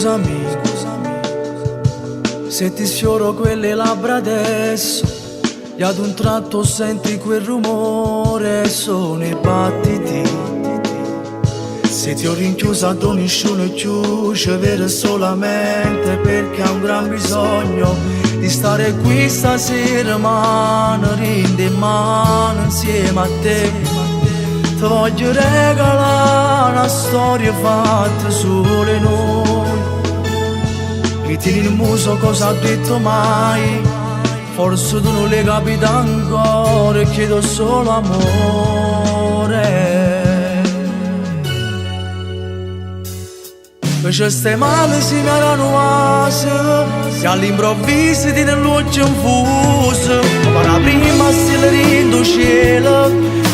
Scusami, se ti sfioro quelle labbra adesso, e ad un tratto senti quel rumore, sono i battiti. Se ti ho rinchiusa da nessuno chiuso, vero solamente perché ha un gran bisogno di stare qui stasera, mano in mano insieme a te. Ti voglio regalare una storia fatta solo noi. Ritieni il muso cosa ha detto mai, forse tu non le capite ancora, chiedo solo amore. Perché stai male si mi erano vase, e all'improvviso ti nell'occhio infuso, ma la prima stella in cielo,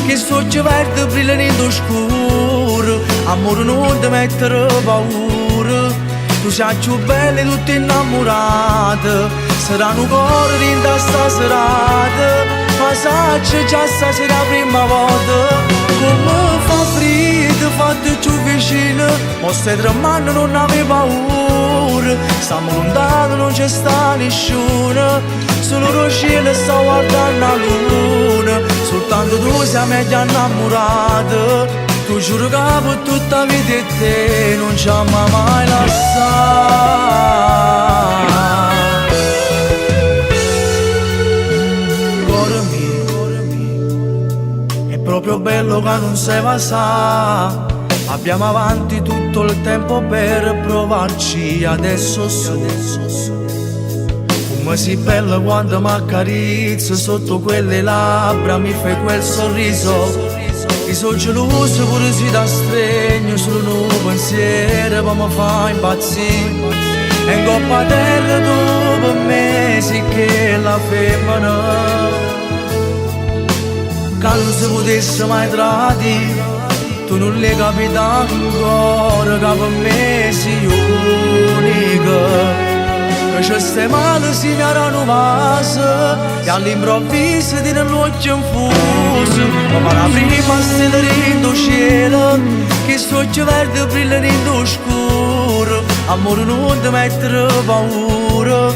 che sogno verde brilla in scuro. Amore non ti mettere paura, tu sei più bella e tutti innamorati. Saranno cuore in sta serata, ma sai già stasera la prima volta. Come fa freddo, fate più vicino, ma stai tremando, non avevi paura. Stiamo lontano, non c'è sta nessuno, solo lo cielo sta guardando la luna. Soltanto tu sei meglio innamorata. Tu giuro che per tutta la vita e te non ci ama mai lasciato. Cuore mio, è proprio bello che non sei passato. Abbiamo avanti tutto il tempo per provarci adesso su. Come sei bella quando mi accarezzi sotto quelle labbra, mi fai quel sorriso. I sono geloso pure si da stregno, solo un pensiero che mi fa impazzire. E in coppa terra dopo mesi che la femmina, che non si potesse mai tradire, tu non le capite ancora, che per me sei unica. Perché stai male si mi erano vase, e all'improvviso ti nell'occhio infuso. Ma la prima stella in cielo, che sogno verde brilla in scuro. Amore non ti mettere paura,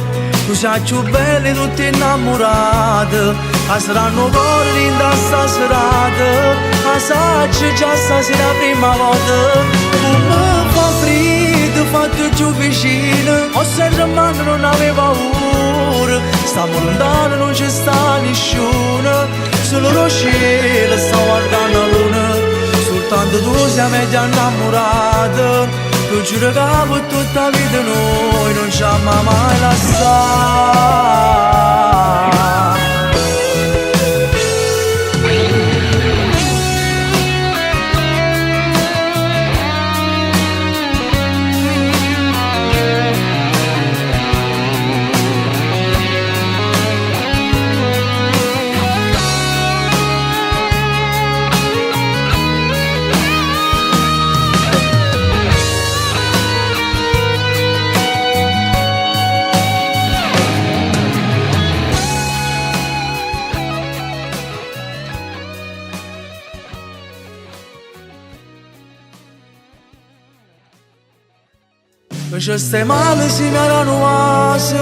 tu sei più bella e tutti innamorati. Saranno cuori in sta serata, ma sai già stasera la prima volta. Come fa freddo, fate più vicino, o se tremando non avevo paura. Stiamo lontano, non c'è sta nessuno, solo lo cielo sta guardando la luna. Soltanto tu sei meglio innamorata. Tu giuro che per tutta la vita noi non ci ama mai lasciato. Perché stai male si mi erano vase,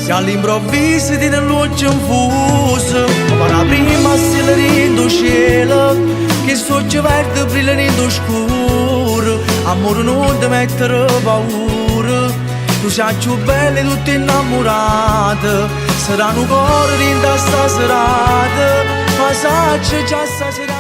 e all'improvviso ti nell'occhio infuso. Ma la prima stella in cielo, che sogno verde brilla in scuro. Amore non ti mettere paura, tu sei più bella e tutti innamorati. Saranno cuori in sta serata, ma sai già stasera